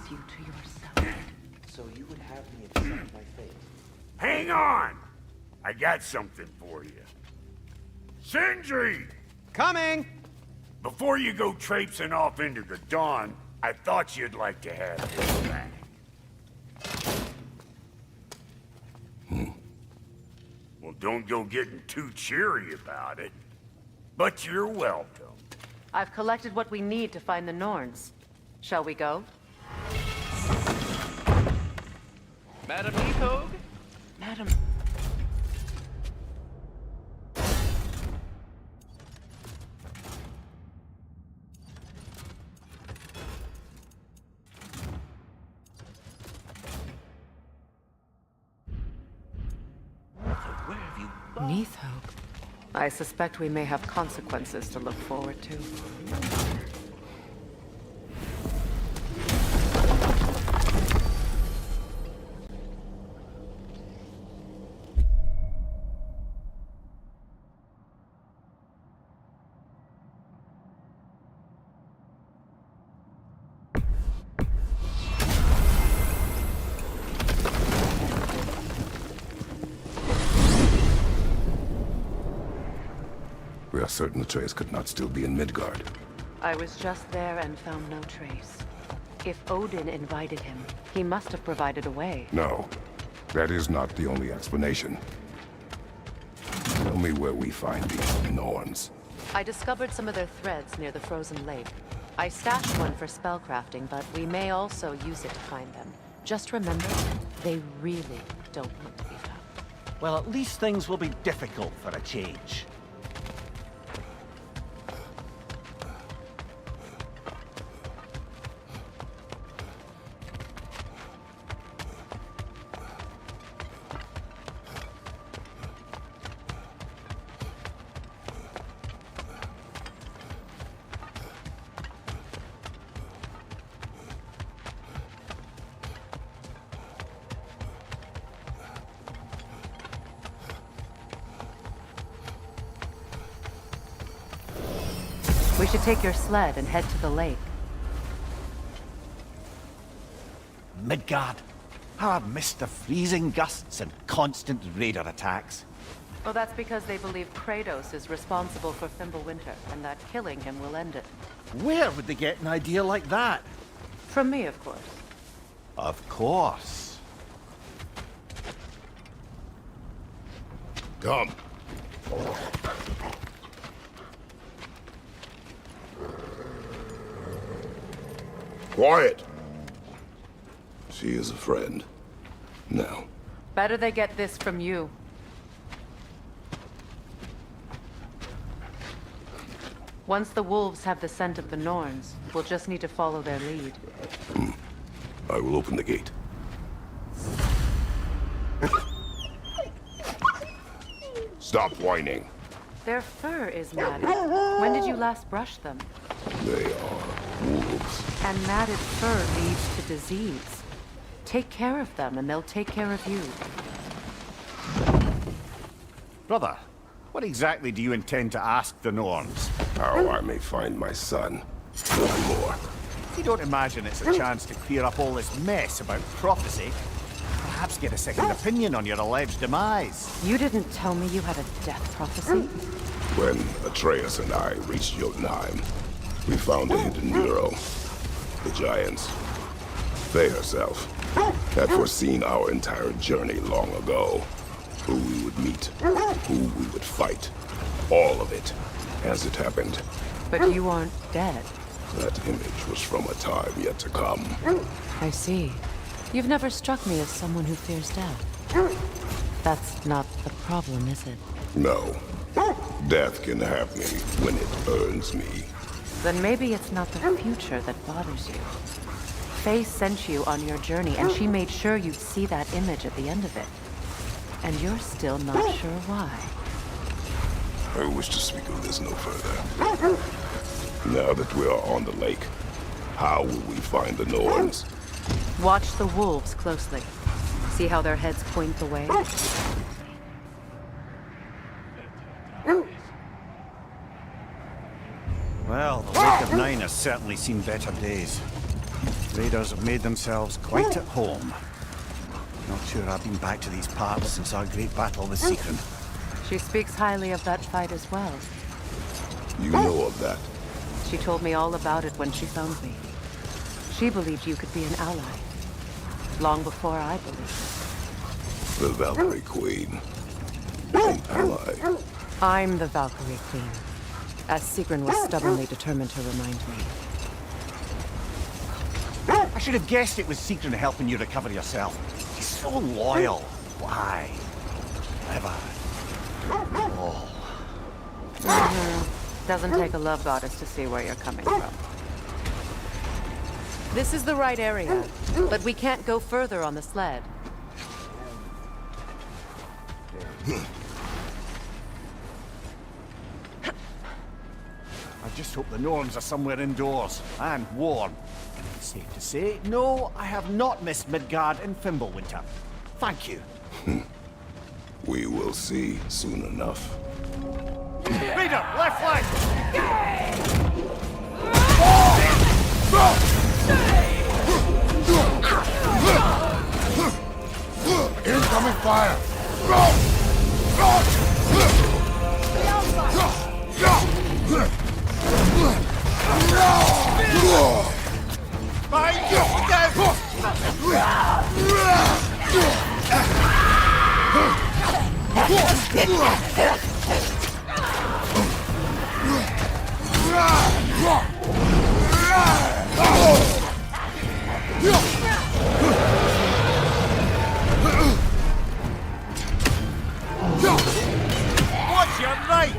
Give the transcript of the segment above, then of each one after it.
you to yourself. So you would have me accept my fate? Hang on! I got something for you. Sindri! Coming! Before you go traipsing off into the dawn, I thought you'd like to have this back. Well, don't go getting too cheery about it. But you're welcome. I've collected what we need to find the Norns. Shall we go? Madam Nithog? Madam... Nithog. I suspect we may have consequences to look forward to. We are certain the trace could not still be in Midgard. I was just there and found no trace. If Odin invited him, he must have provided a way. No, that is not the only explanation. Tell me where we find these Norns. I discovered some of their threads near the frozen lake. I stashed one for spellcrafting, but we may also use it to find them. Just remember, they really don't want to be found. Well, at least things will be difficult for a change. We should take your sled and head to the lake. Midgard. How I've missed the freezing gusts and constant raider attacks. Well, that's because they believe Kratos is responsible for Fimbulwinter, and that killing him will end it. Where would they get an idea like that? From me, of course. Of course. Come. Quiet! She is a friend. Now. Better they get this from you. Once the wolves have the scent of the Norns, we'll just need to follow their lead. I will open the gate. Stop whining. Their fur is matted. When did you last brush them? They are wolves. And matted fur leads to disease. Take care of them, and they'll take care of you. Brother, what exactly do you intend to ask the Norns? How I may find my son. Nothing more. You don't imagine it's a chance to clear up all this mess about prophecy? Perhaps get a second opinion on your alleged demise. You didn't tell me you had a death prophecy? When Atreus and I reached Jotunheim, we found a hidden bureau. The Giants. They herself had foreseen our entire journey long ago. Who we would meet, who we would fight. All of it, as it happened. But you aren't dead. That image was from a time yet to come. I see. You've never struck me as someone who fears death. That's not the problem, is it? No. Death can have me when it earns me. Then maybe it's not the future that bothers you. Faye sent you on your journey, and she made sure you'd see that image at the end of it. And you're still not sure why. I wish to speak of this no further. Now that we are on the lake, how will we find the Norns? Watch the wolves closely. See how their heads point the way? Well, the Lake of Nine has certainly seen better days. Raiders have made themselves quite at home. Not sure I've been back to these parts since our great battle with Seekron. She speaks highly of that fight as well. You know of that. She told me all about it when she found me. She believed you could be an ally. Long before I believed it. The Valkyrie Queen. An ally. I'm the Valkyrie Queen, as Seekron was stubbornly determined to remind me. I should have guessed it was Seekron helping you recover yourself. He's so loyal. Why? Never. Oh. Doesn't take a love goddess to see where you're coming from. This is the right area, but we can't go further on the sled. I just hope the Norns are somewhere indoors and warm. Safe to say, no, I have not missed Midgard in Fimbulwinter. Thank you. We will see soon enough. Raider, left flank! Incoming fire! Behind you! Watch your right!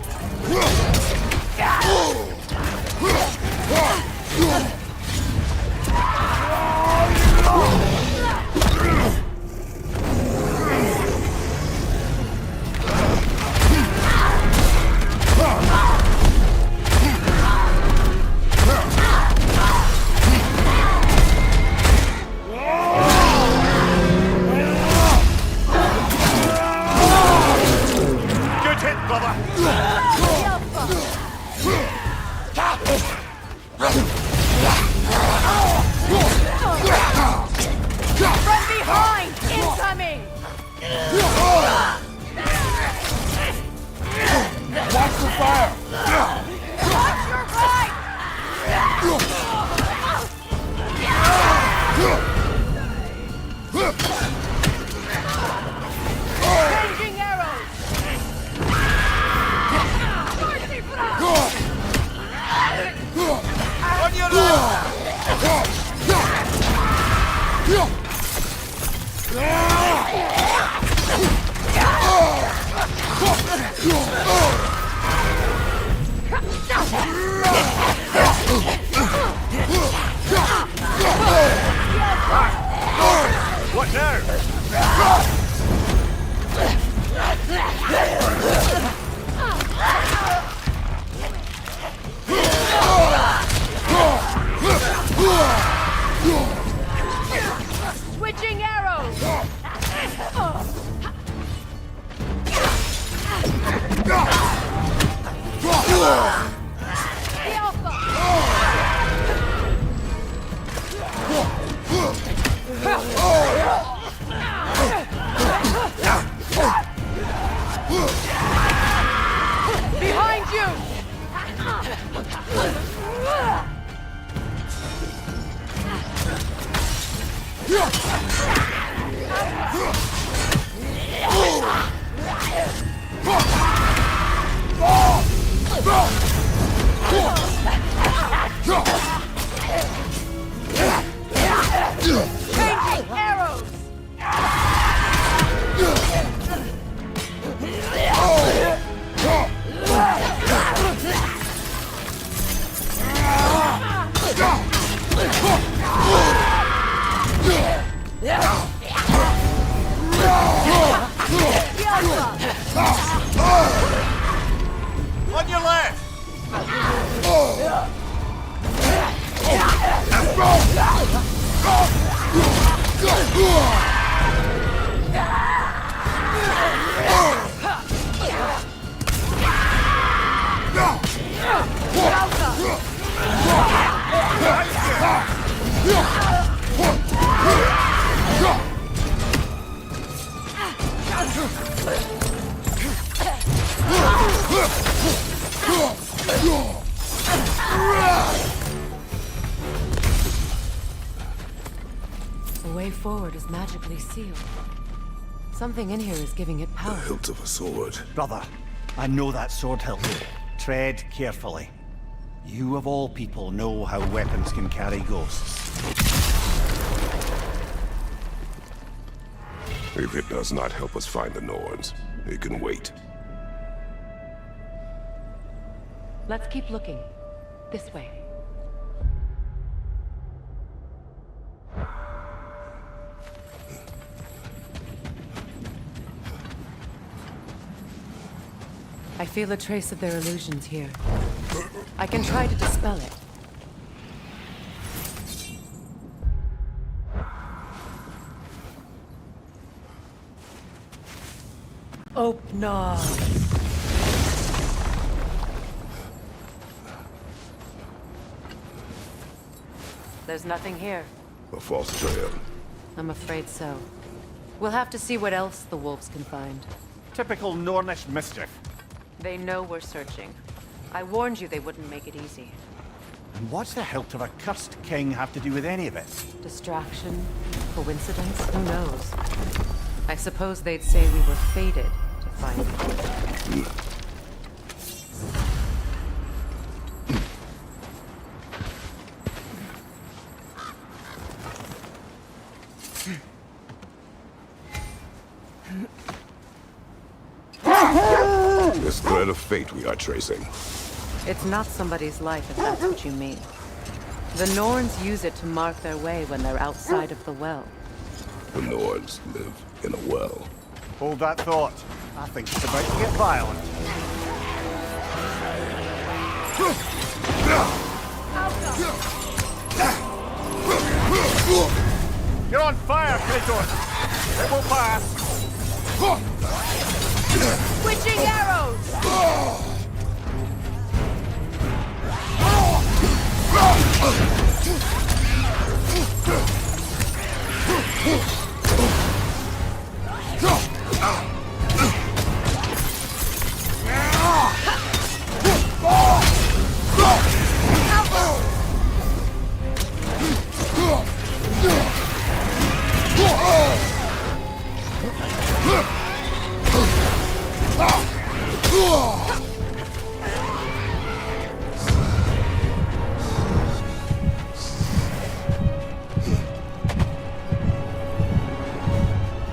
Good hit, brother! From behind! Incoming! Watch the fire! Watch your right! Changing arrows! On your left! What now? Switching arrows! The Behind you! Changing arrows! On your left! The way forward is magically sealed. Something in here is giving it The power. hilt of a sword. Brother, I know that sword hilt. Tread carefully. You of all people know how weapons can carry ghosts. If it does not help us find the Norns, it can wait. Let's keep looking. This way. I feel a trace of their illusions here. I can try to dispel it. Open. There's nothing here. A false trail. I'm afraid so. We'll have to see what else the wolves can find. Typical Nornish mischief. They know we're searching. I warned you they wouldn't make it easy. And what's the hilt of a cursed king have to do with any of it? Distraction? Coincidence? Who knows? I suppose they'd say we were fated to find you. This thread of fate we are tracing. It's not somebody's life, if that's what you mean. The Norns use it to mark their way when they're outside of the well. The Norns live in a well. Hold that thought. I think it's about to get violent. You're on fire, Kratos! It will pass! Switching arrows!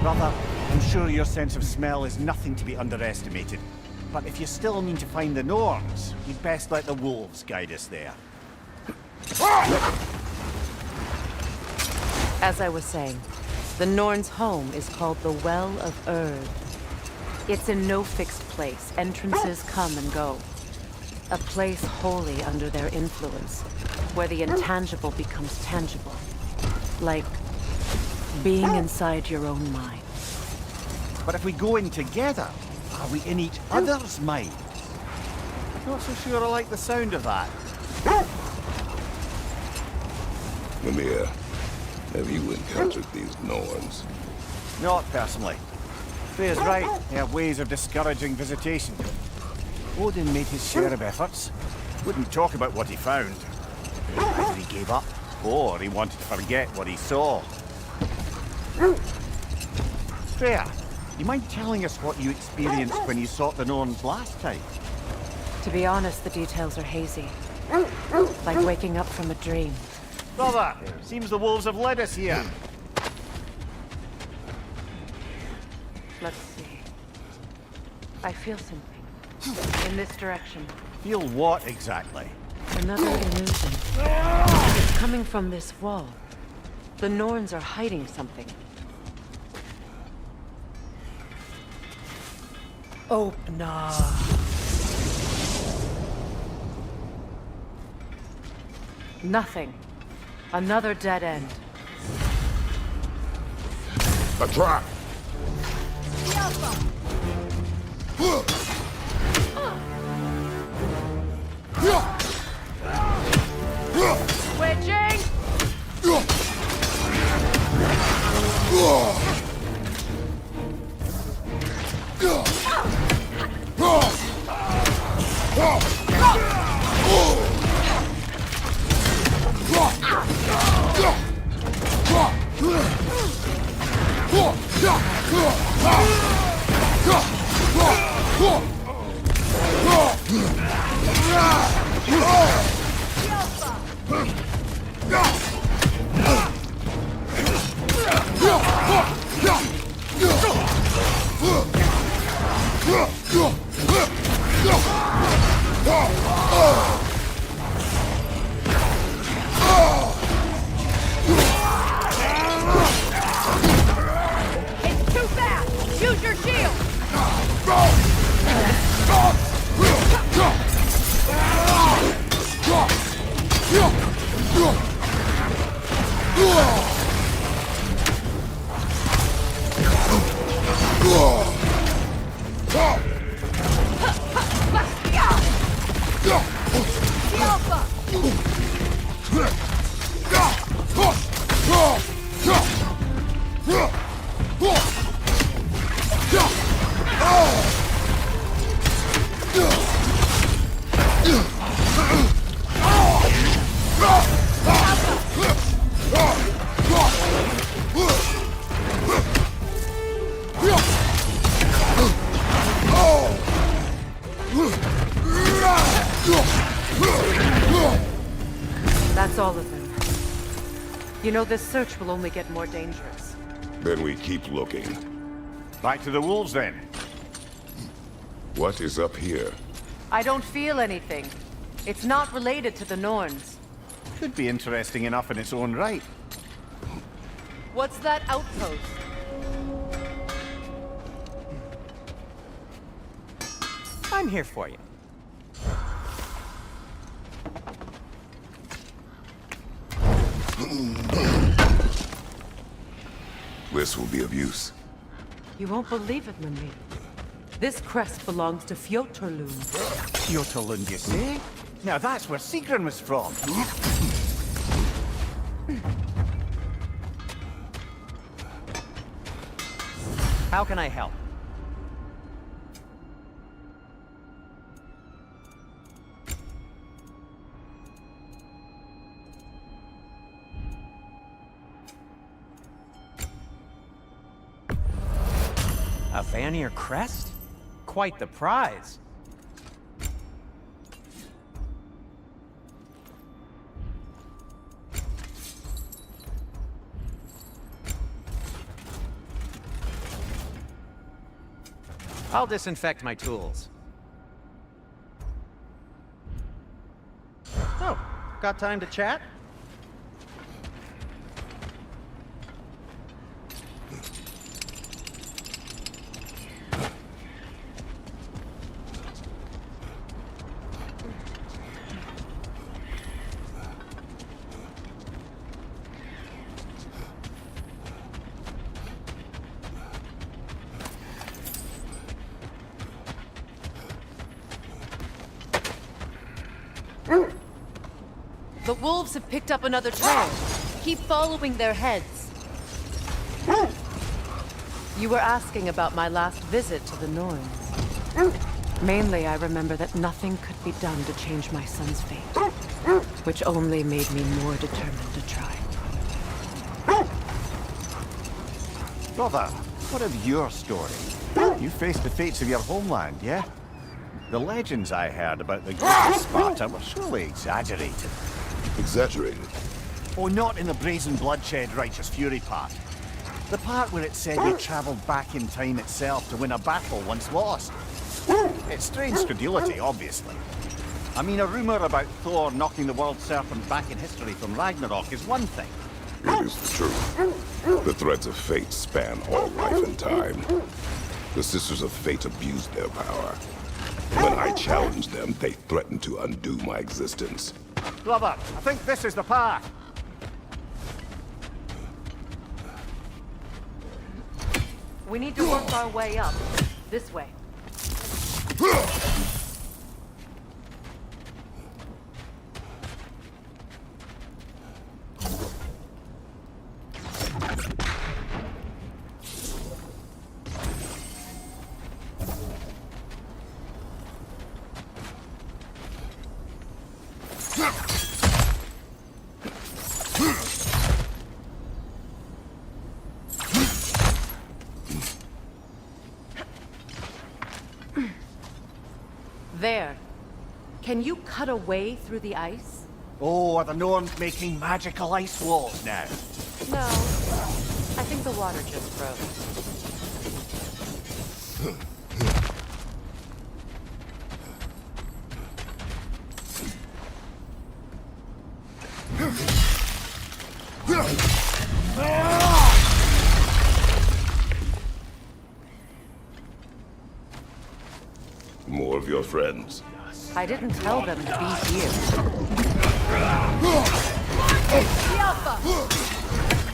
Brother, I'm sure your sense of smell is nothing to be underestimated. But if you still mean to find the Norns, you'd best let the wolves guide us there. As I was saying, the Norns' home is called the Well of Erd. It's in no fixed place. Entrances come and go. A place wholly under their influence, where the intangible becomes tangible. Like being inside your own mind. But if we go in together, are we in each other's mind? Not so sure I like the sound of that. Mimir, have you encountered these Norns? Not personally. Freya's right. They have ways of discouraging visitation. Odin made his share of efforts. Wouldn't talk about what he found. Either he gave up, or he wanted to forget what he saw. Freya, you mind telling us what you experienced when you sought the Norns last time? To be honest, the details are hazy. Like waking up from a dream. Brother, seems the wolves have led us here. Let's see. I feel something. In this direction. Feel what exactly? Another illusion. It's coming from this wall. The Norns are hiding something. Open. Nothing. Another dead end. A trap! Switching! It's too fast! Use your shield! That's all of them. You know, this search will only get more dangerous. Then we keep looking. Back to the wolves, then. What is up here? I don't feel anything. It's not related to the Norns. Could be interesting enough in its own right. What's that outpost? I'm here for you. This will be of use. You won't believe it, Lemmy. This crest belongs to Fjotorlund. Fjotorlund, you say? Now that's where Sigrun was from. How can I help? A Vanir crest? Quite the prize. I'll disinfect my tools. Oh, got time to chat? The wolves have picked up another trail. Keep following their heads. You were asking about my last visit to the Norns. Mainly, I remember that nothing could be done to change my son's fate, which only made me more determined to try. Brother, what of your story? You faced the fates of your homeland, yeah? The legends I heard about the great Sparta were surely exaggerated. Exaggerated. Oh, not in the brazen bloodshed righteous fury part. The part where it said you travelled back in time itself to win a battle once lost. It's strange credulity, obviously. I mean, a rumour about Thor knocking the world serpent back in history from Ragnarok is one thing. It is the truth. The threads of fate span all life and time. The Sisters of Fate abused their power. When I challenged them, they threatened to undo my existence. Brother, I think this is the path. We need to work our way up. This way. There. Can you cut a way through the ice? Oh, are the Norns making magical ice walls now? No. I think the water just froze. More of your friends. I didn't tell them to be here.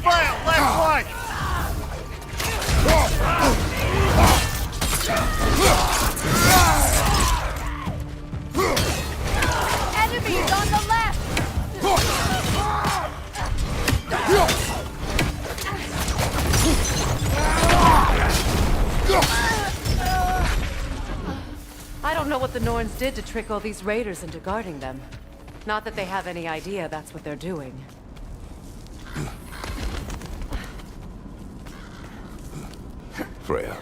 Fire! Left flank! Enemies on the left! I don't know what the Norns did to trick all these raiders into guarding them. Not that they have any idea that's what they're doing. Freya,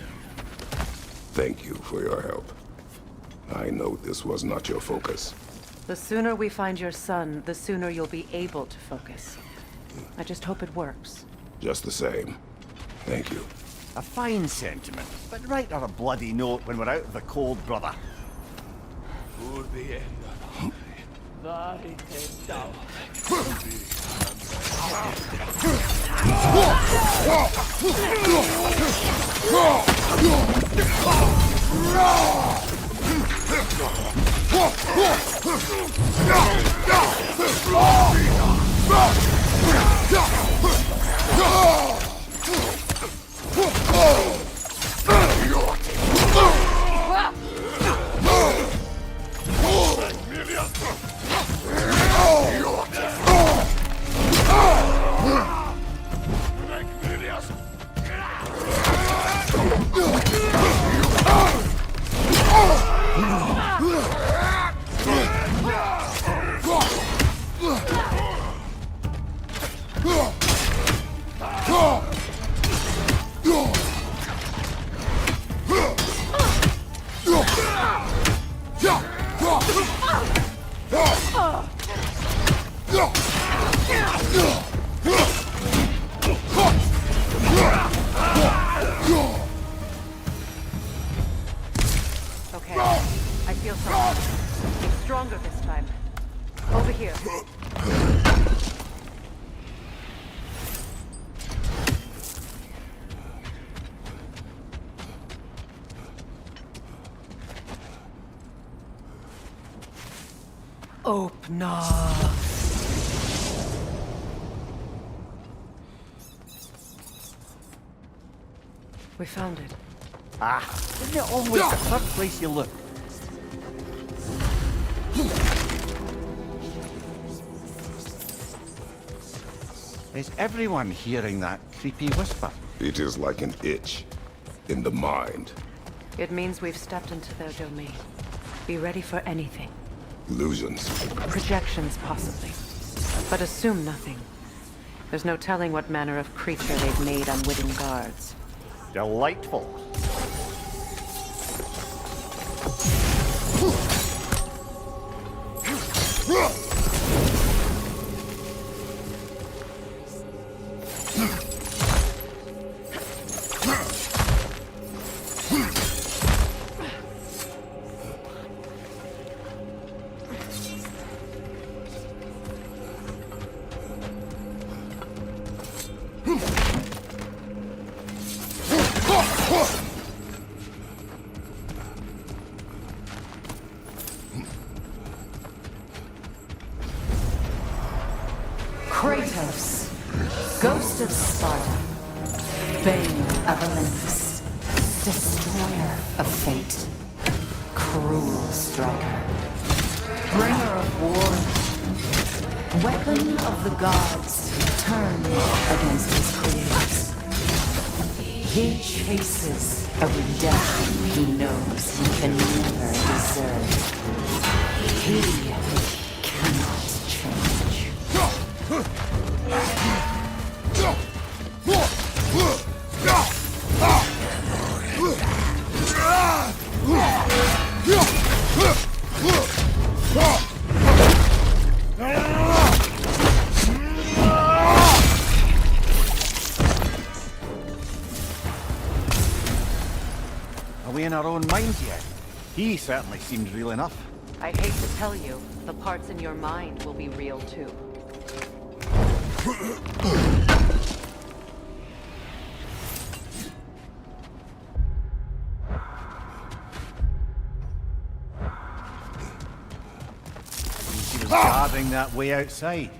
thank you for your help. I know this was not your focus. The sooner we find your son, the sooner you'll be able to focus. I just hope it works. Just the same, thank you. A fine sentiment, but write her a bloody note when we're out of the cold, brother. Okay, I feel something. It's stronger this time. Over here. Open up. We found it. Ah, isn't it always the third place you look? Is everyone hearing that creepy whisper? It is like an itch in the mind. It means we've stepped into their domain. Be ready for anything. Illusions. Projections, possibly. But assume nothing. There's no telling what manner of creature they've made unwitting guards. Delightful. Kratos, Ghost of Sparta, Bane of Olympus, Destroyer of Fate, Cruel Striker, Bringer of War, Weapon of the Gods, turned against his creators. He chases a redemption he knows he can never deserve. He cannot change. way in our own minds yet. He certainly seems real enough. I hate to tell you, the parts in your mind will be real too. He was guarding that way outside.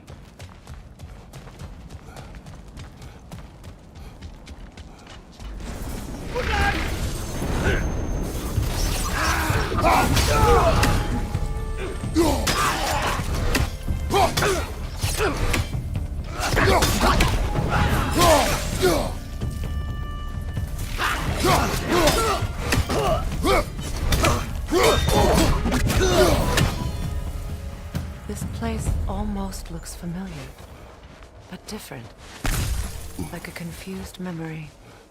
This place almost looks familiar, but different. Like a confused memory.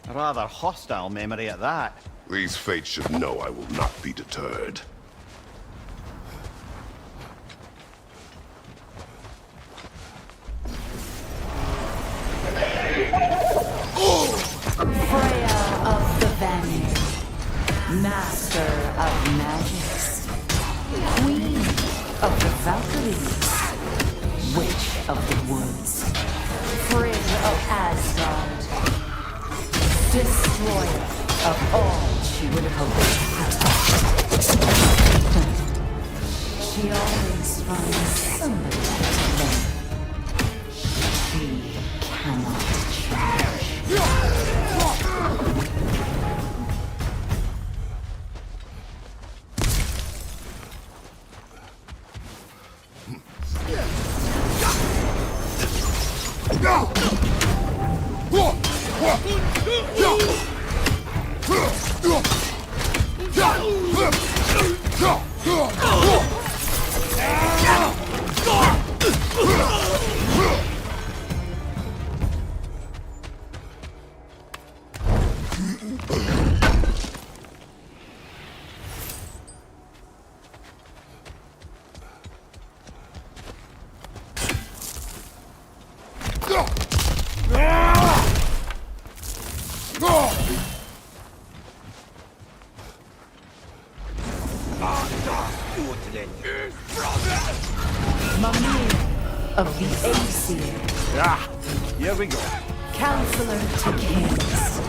A rather hostile memory at that. These fates should know I will not be deterred. Freya of the Vanir, Master of Magics, Queen of the Valkyries, Witch of the Woods, Frigg of Asgard, Destroyer of all she would have hoped to protect. She always finds somebody to blame. She cannot change. Mimir of the Aesir, Ah, here we go. Counselor to Kings,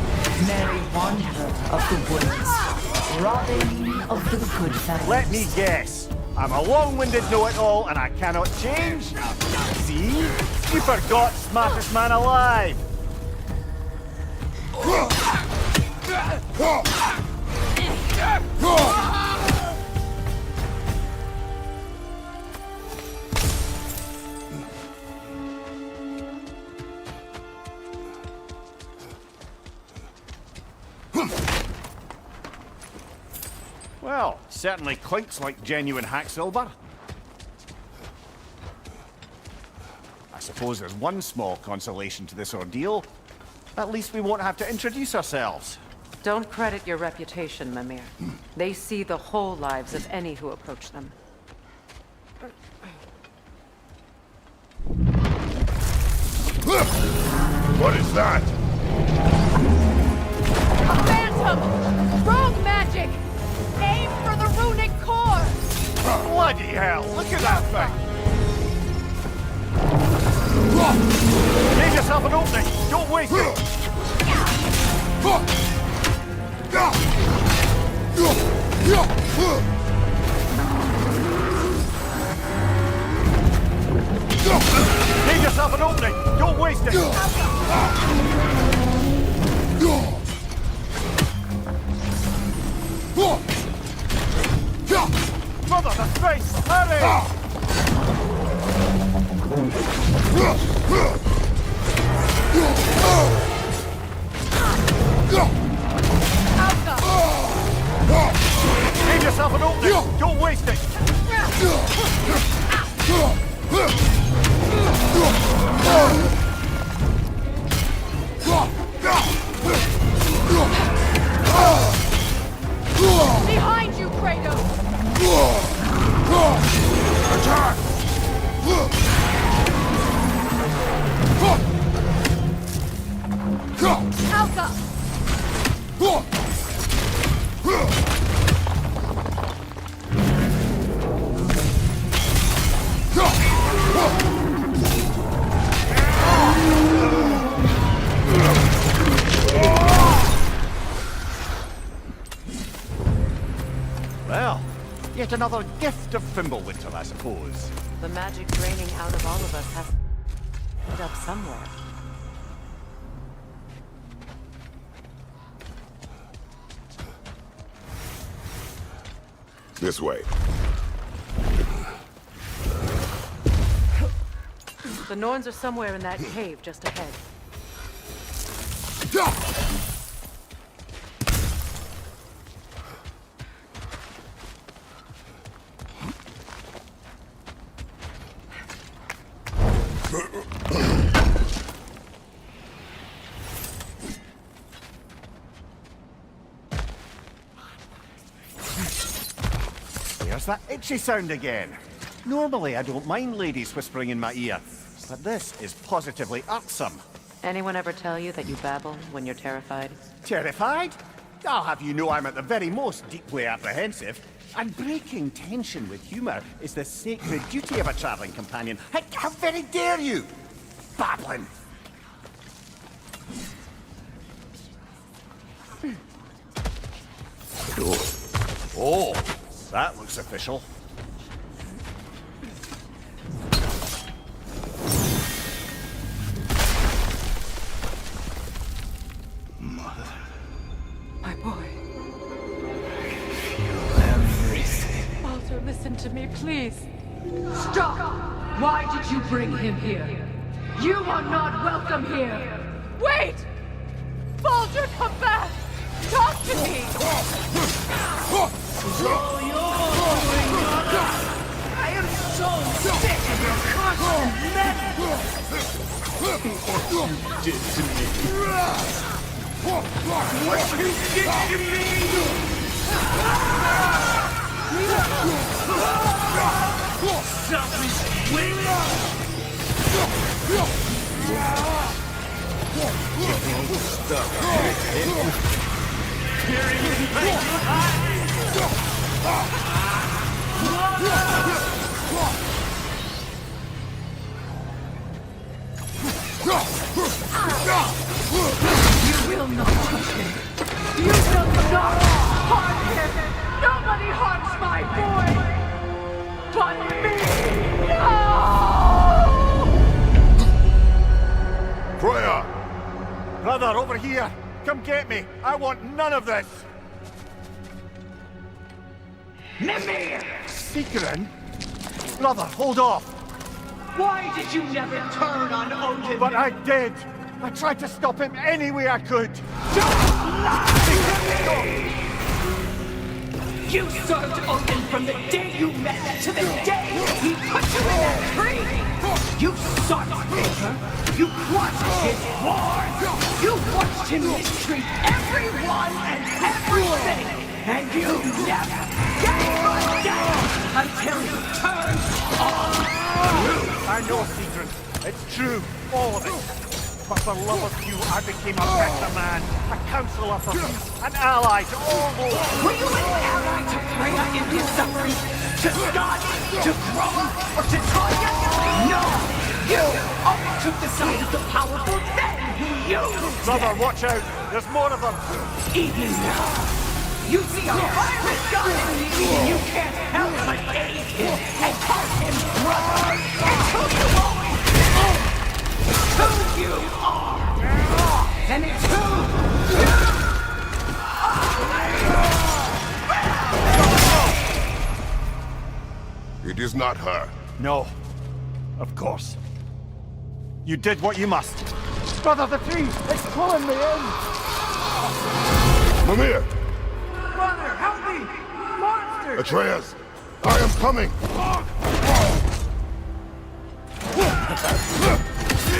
Merry Wanderer of the Woods, Robin of the Goodfellas. Let me guess. I'm a long-winded know-it-all and I cannot change? See? You forgot smartest man alive. Well, certainly clinks like genuine hack silver. I suppose there's one small consolation to this ordeal. At least we won't have to introduce ourselves. Don't credit your reputation, Mimir. They see the whole lives of any who approach them. What is that? A phantom! Rogue magic! Aim for the runic core! Bloody hell! Look at that thing! Give yourself an opening! Don't waste it! Give yourself an opening! Don't waste it! Mother, the space! Hurry! Give yourself an opening! Don't waste it! Behind you, Kratos! Attack! Alka! Well, yet another gift of Fimbulwinter, I suppose. The magic draining out of all of us has to end up somewhere. This way. The Norns are somewhere in that cave just ahead. There's that itchy sound again. Normally I don't mind ladies whispering in my ear, but this is positively irksome. Anyone ever tell you that you babble when you're terrified? Terrified? I'll have you know I'm at the very most deeply apprehensive. And breaking tension with humour is the sacred duty of a travelling companion. How very dare you! Babbling! Oh, that looks official. My boy. Walter, listen to me, please. Stop! Why did you bring him here? You are not welcome here! Wait! Baldur, come back! Talk to me! I am so sick of your constant meddling! What you did to me! What you did to me! Selfish You will not touch him! You will not harm him! Nobody harms my boy! But me! No! Freya! Brother, over here! Come get me! I want none of this! Mimir! Seekerin? Brother, hold off! Why did you never turn on Odin? But I did! I tried to stop him any way I could! You served Odin from the day you met to the day he put you in that tree! You sought favor! You watched his wars! You watched him mistreat everyone and everything! And you never gave a damn until you turned on you! I know, Seekerin. It's true, all of it. But for love of you, I became a better man, a counselor for peace, an ally to all those... Were you an ally to Freya in his suffering? To Scott? To Grom? Or to Tanya? No! You only took the side of the powerful, then you used Brother, them. watch out! There's more of them! Even now, you see a pirate god in me and you can't help but aid him and call him brother. It's who you always been. Who you are. And it's who you It is not her. No. Of course. You did what you must. Brother, the tree! It's pulling me in! Mimir! Brother, help me! Monster! Atreus! I am coming!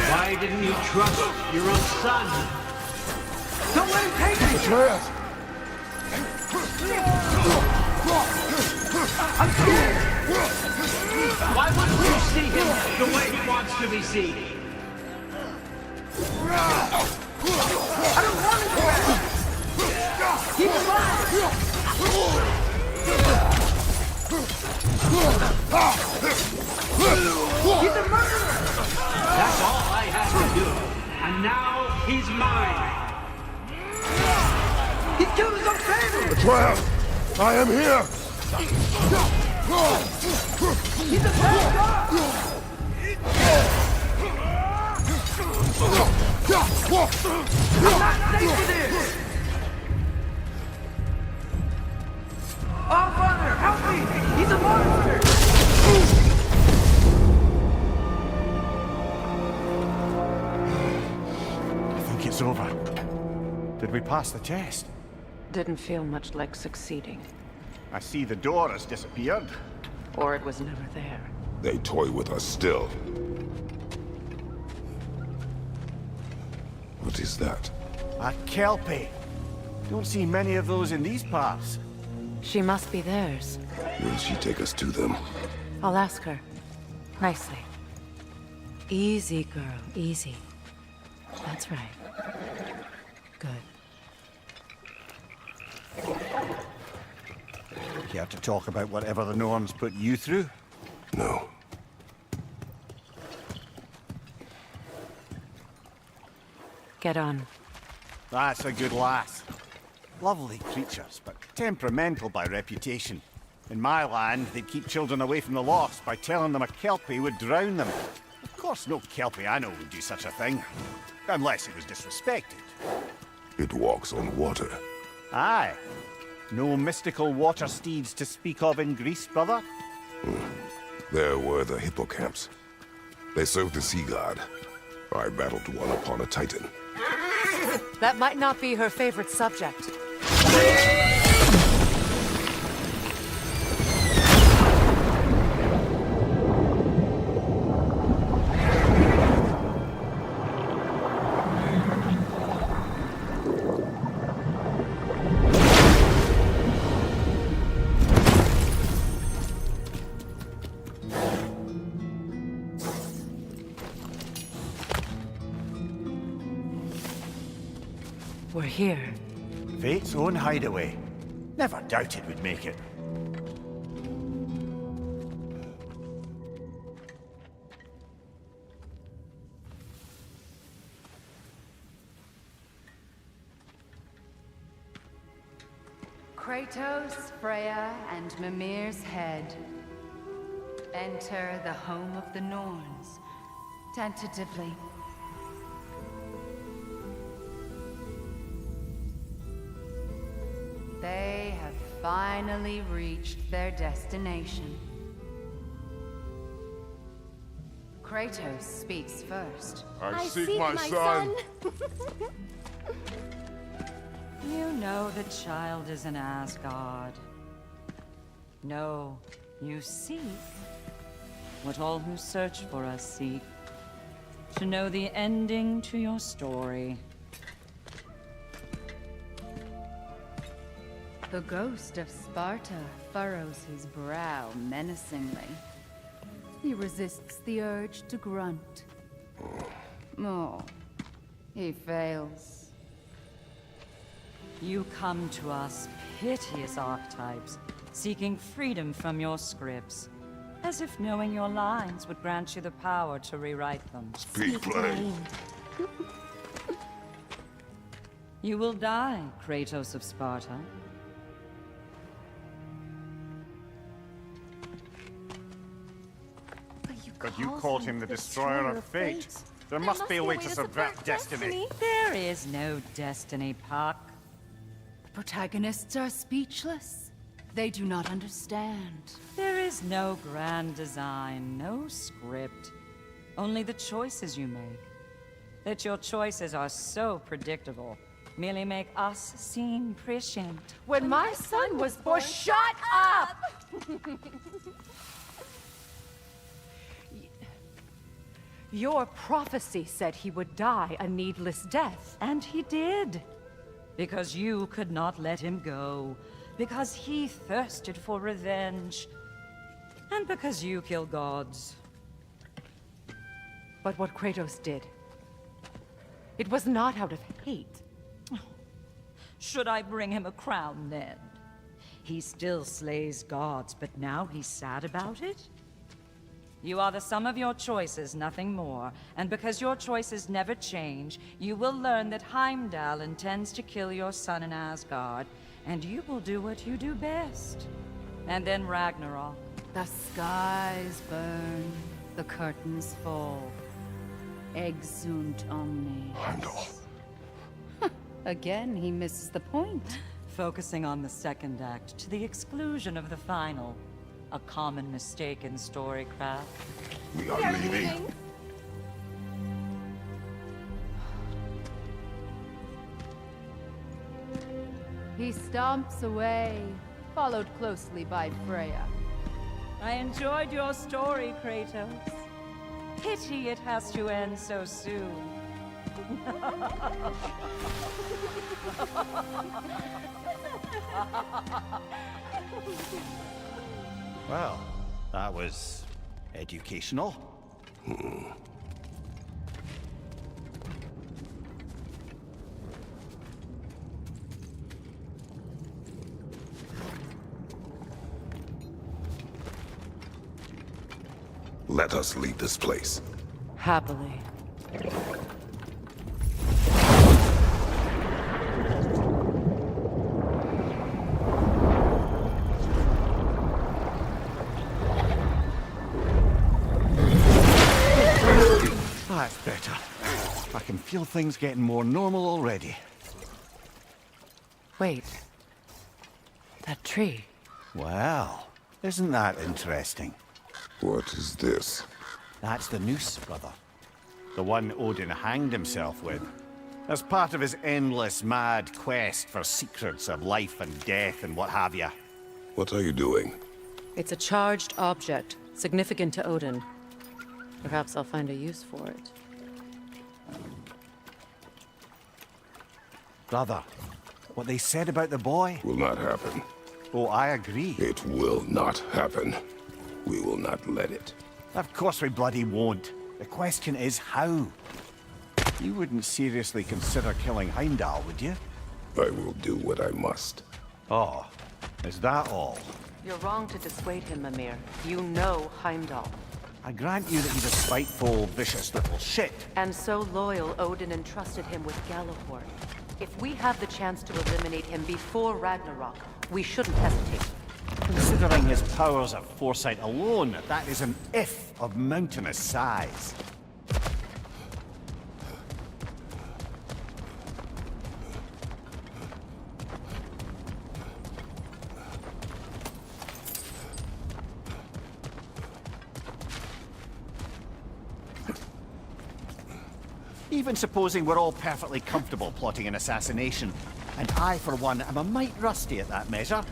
Why didn't you trust your own son? Don't let him take me! Atreus! I'm scared! Why wouldn't you see him the way he wants to be seen? I don't want to go back! He's alive! He's a murderer! That's all I had to do. And now he's mine. He killed his own family! Trap! I am here! He's a bad guy! I'm not safe for this! Oh, brother, help me! He's a monster! I think it's over. Did we pass the test? Didn't feel much like succeeding. I see the door has disappeared. Or it was never there. They toy with us still. What is that? A Kelpie. Don't see many of those in these parts. She must be theirs. Will she take us to them? I'll ask her. Nicely. Easy, girl. Easy. That's right. Good. Care to talk about whatever the Norns put you through? No. Get on. That's a good lass. Lovely creatures, but temperamental by reputation. In my land, they'd keep children away from the lost by telling them a Kelpie would drown them. Of course, no Kelpie I know would do such a thing. Unless it was disrespected. It walks on water. Aye. No mystical water steeds to speak of in Greece, brother? There were the hippocamps. They served the sea god. I battled one upon a titan. That might not be her favorite subject. We're here. Fate's own hideaway. Never doubted we'd make it. Kratos, Freya, and Mimir's head. Enter the home of the Norns, tentatively. They have finally reached their destination. Kratos speaks first. I seek my son. You know the child is in Asgard. No, you seek what all who search for us seek. To know the ending to your story. The ghost of Sparta furrows his brow menacingly. He resists the urge to grunt. Oh, he fails. You come to us, piteous archetypes, seeking freedom from your scripts. As if knowing your lines would grant you the power to rewrite them. Speak plain. You will die, Kratos of Sparta. But you called him the destroyer of fate. There must be a way to subvert destiny. There is no destiny, Puck. The protagonists are speechless. They do not understand. There is no grand design, no script. Only the choices you make. That your choices are so predictable, merely make us seem prescient. When my son was born, shut up! Your prophecy said he would die a needless death. And he did. Because you could not let him go. Because he thirsted for revenge. And because you kill gods. But what Kratos did, it was not out of hate. Should I bring him a crown then? He still slays gods, but now he's sad about it? You are the sum of your choices, nothing more. And because your choices never change, you will learn that Heimdall intends to kill your son in Asgard, and you will do what you do best. And then Ragnarok. The skies burn, the curtains fall. Exunt omnes. Heimdall. Again, he misses the point. Focusing on the second act to the exclusion of the final. A common mistake in storycraft. We are leaving. He stomps away, followed closely by Freya. I enjoyed your story, Kratos. Pity it has to end so soon. Well, that was educational. Let us leave this place. Happily. That's better. I can feel things getting more normal already. Wait. That tree. Well, isn't that interesting? What is this? That's the noose, brother. The one Odin hanged himself with. As part of his endless, mad quest for secrets of life and death and what have you. What are you doing? It's a charged object, significant to Odin. Perhaps I'll find a use for it. Brother, what they said about the boy? Will not happen. Oh, I agree. It will not happen. We will not let it. Of course we bloody won't. The question is how. You wouldn't seriously consider killing Heimdall, would you? I will do what I must. Oh, is that all? You're wrong to dissuade him, Mimir. You know Heimdall. I grant you that he's a spiteful, vicious little shit. And so loyal, Odin entrusted him with Galliford. If we have the chance to eliminate him before Ragnarok, we shouldn't hesitate. Considering his powers of foresight alone, that is an if of mountainous size. Even supposing we're all perfectly comfortable plotting an assassination, and I, for one, am a mite rusty at that measure,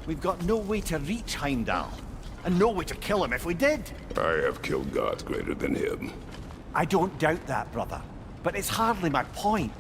we've got no way to reach Heimdall, and no way to kill him if we did. I have killed gods greater than him. I don't doubt that, brother, but it's hardly my point.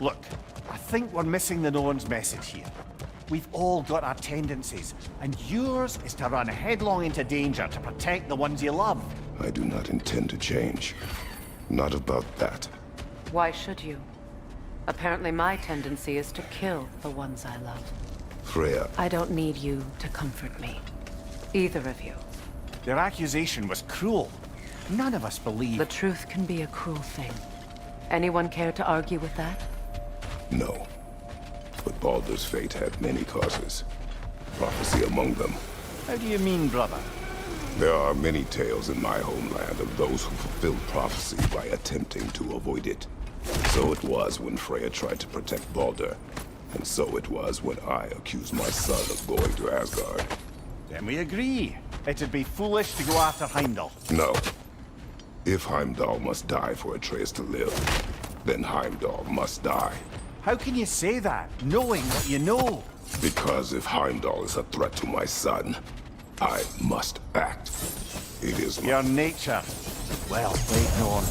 Look, I think we're missing the Norn's message here. We've all got our tendencies, and yours is to run headlong into danger to protect the ones you love. I do not intend to change. Not about that. Why should you? Apparently my tendency is to kill the ones I love. Freya. I don't need you to comfort me. Either of you. Their accusation was cruel. None of us believe... The truth can be a cruel thing. Anyone care to argue with that? No. But Baldur's fate had many causes. Prophecy among them. How do you mean, brother? There are many tales in my homeland of those who fulfilled prophecy by attempting to avoid it. So it was when Freya tried to protect Baldur. And so it was when I accused my son of going to Asgard. Then we agree. It'd be foolish to go after Heimdall. No. If Heimdall must die for Atreus to live, then Heimdall must die. How can you say that, knowing what you know? Because if Heimdall is a threat to my son, I must act. It is your nature. Well played, Norn.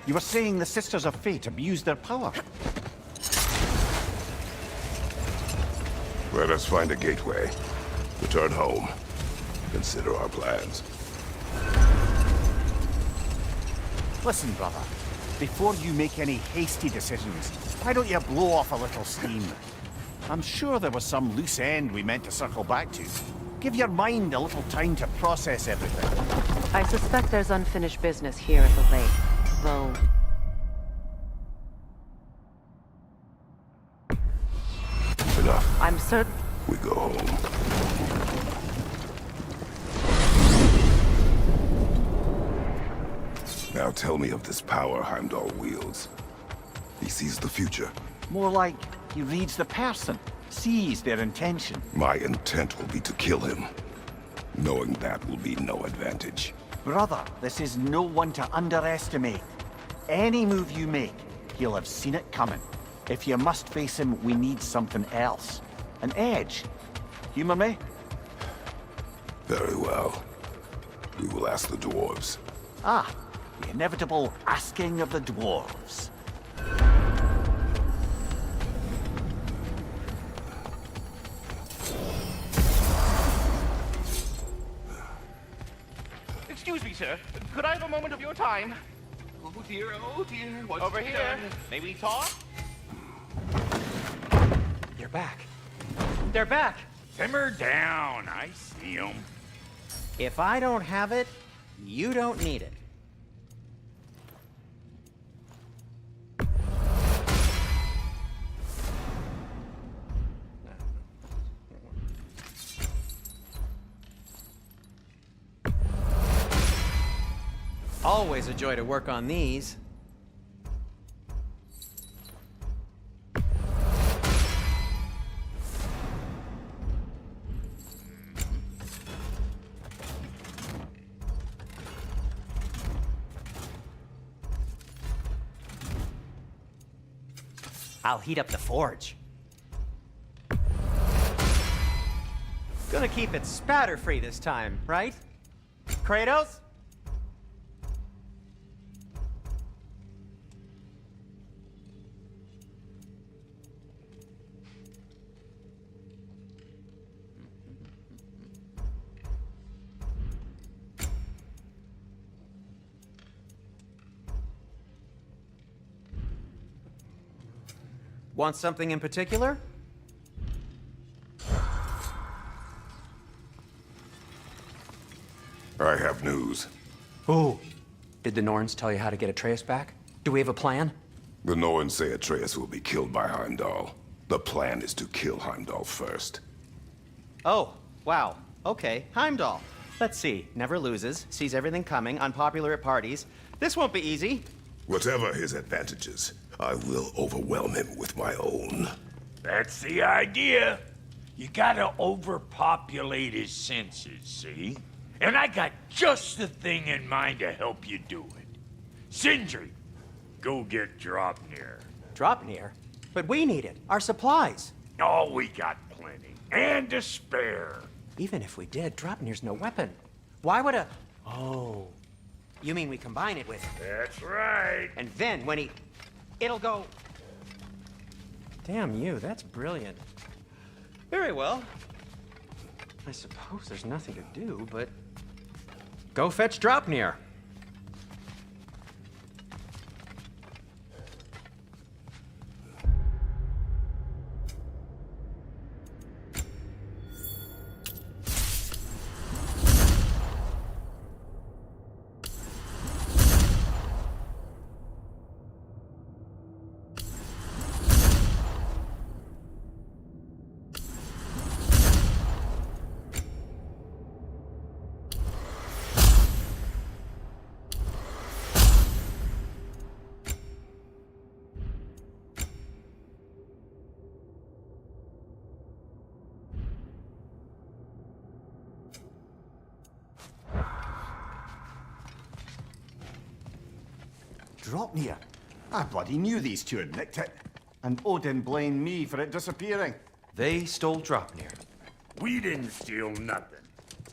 You were saying the Sisters of Fate abused their power. Let us find a gateway. Return home. Consider our plans. Listen, brother. Before you make any hasty decisions, why don't you blow off a little steam? I'm sure there was some loose end we meant to circle back to. Give your mind a little time to process everything. I suspect there's unfinished business here at the lake, though. Enough. I'm certain. We go home. Now tell me of this power Heimdall wields. He sees the future. More like he reads the person, sees their intention. My intent will be to kill him. Knowing that will be no advantage. Brother, this is no one to underestimate. Any move you make, he'll have seen it coming. If you must face him, we need something else. An edge. Humor me? Very well. We will ask the dwarves. Ah, the inevitable asking of the dwarves. Excuse me, sir. Could I have a moment of your time? Oh dear, what's over here? Done? May we talk? You're back. They're back. Simmer down. I see them. If I don't have it, you don't need it. Always a joy to work on these. I'll heat up the forge. Gonna keep it spatter-free this time, right? Kratos? Want something in particular? I have news. Ooh. Did the Norns tell you how to get Atreus back? Do we have a plan? The Norns say Atreus will be killed by Heimdall. The plan is to kill Heimdall first. Oh, wow. Okay, Heimdall. Let's see. Never loses, sees everything coming, unpopular at parties. This won't be easy. Whatever his advantages, I will overwhelm him with my own. That's the idea. You gotta overpopulate his senses, see? And I got just the thing in mind to help you do it. Sindri, go get Dropnir. Dropnir? But we need it. Our supplies. Oh, we got plenty. And to spare. Even if we did, Dropnir's no weapon. Why would a... Oh. You mean we combine it with... That's right. And then when he... It'll go... Damn you, that's brilliant. Very well. I suppose there's nothing to do, but... Go fetch Dropnir. Draupnir. I bloody knew these two had nicked it. And Odin blamed me for it disappearing. They stole Draupnir. We didn't steal nothing.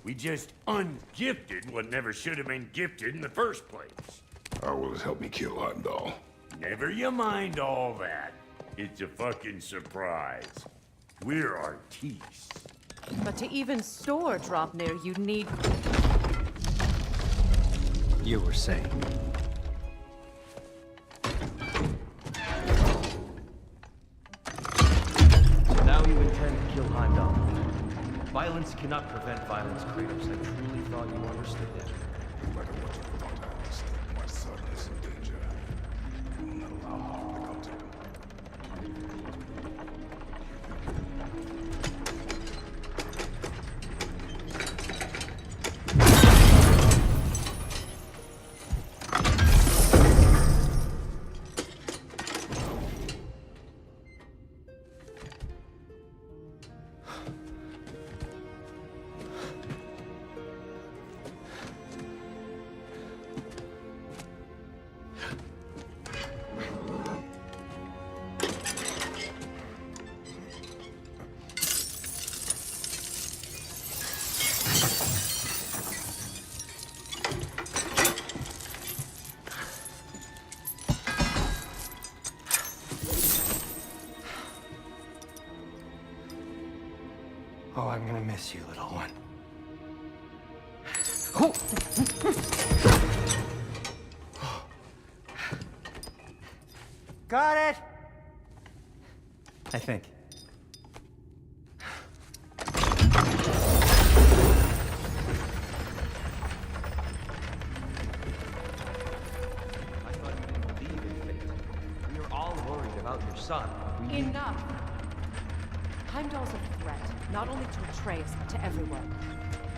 We just ungifted what never should have been gifted in the first place. How will it help me kill Heimdall? Never you mind all that. It's a fucking surprise. We're artistes. But to even store Draupnir, you'd need... You were saying. So now you intend to kill Heimdall. Violence cannot prevent violence, Kratos. I truly thought you understood that. No matter what you thought I understood, my son is in danger. I will not allow harm to come to him. Oh, I'm gonna miss you, little one. Got it! I think. I thought you didn't believe in fate. We were all worried about your son. Enough! Heimdall's a threat, not only to Atreus, but to everyone.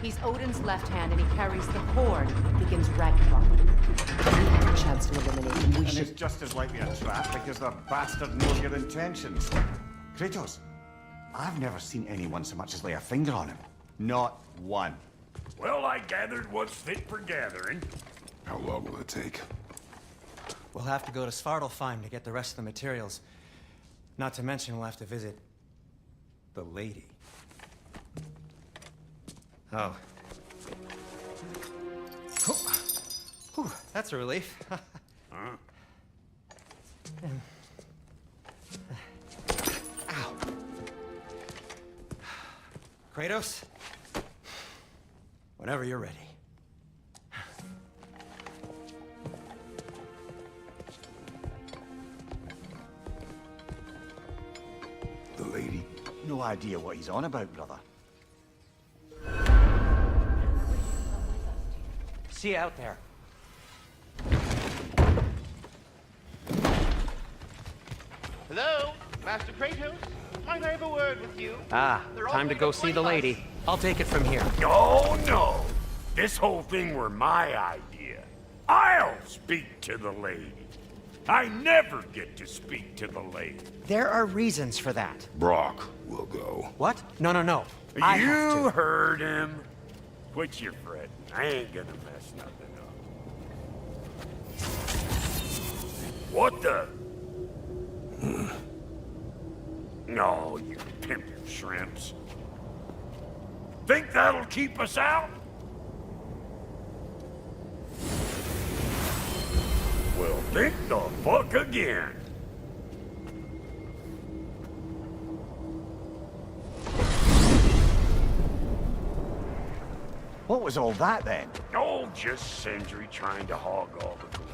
He's Odin's left hand, and he carries the cord that begins Ragnarok. We have a chance to eliminate him. We And should... it's just as likely a trap because the bastard knows your intentions. Kratos, I've never seen anyone so much as lay a finger on him. Not one. Well, I gathered what's fit for gathering. How long will it take? We'll have to go to Svartalfheim to get the rest of the materials. Not to mention we'll have to visit the lady. Oh. Whew, that's a relief. Huh? Ow. Kratos? Whenever you're ready. The lady? No idea what he's on about, brother. See you out there. Hello, Master Kratos? Might I have a word with you? Ah, They're all time to going go to see the play lady. I'll take it from here. Oh, no. This whole thing were my idea. I'll speak to the lady. I never get to speak to the lady. There are reasons for that. Brock will go. What? No, no, no. I have You to. heard him. Quit your fretting. I ain't gonna mess nothing up. What the? No, you pimpin' shrimps. Think that'll keep us out? Well, think the fuck again. What was all that then? Oh, just Sindri trying to hog all the glory.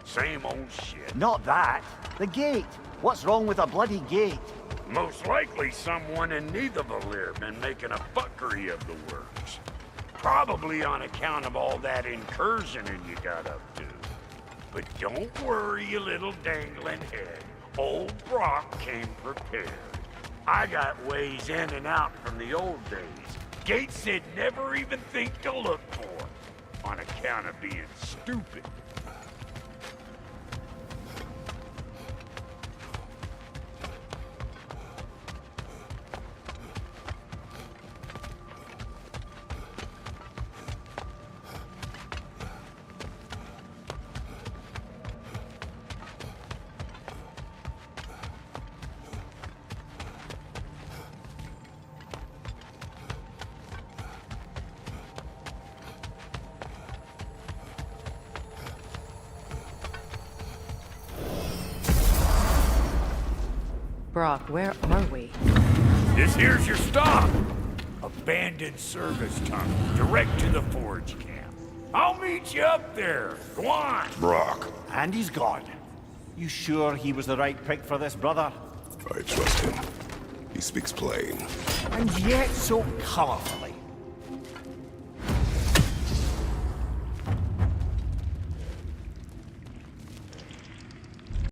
Same old shit. Not that. The gate. What's wrong with a bloody gate? Most likely someone in Nidavellir been making a fuckery of the works. Probably on account of all that incursioning you got up to. But don't worry, you little dangling head. Old Brock came prepared. I got ways in and out from the old days. Gates said never even think to look for, on account of being stupid. Brock, where are we? This here's your stop. Abandoned service tunnel, direct to the forge camp. I'll meet you up there. Go on. Brock, And he's gone. You sure he was the right pick for this, brother? I trust him. He speaks plain. And yet so colorful.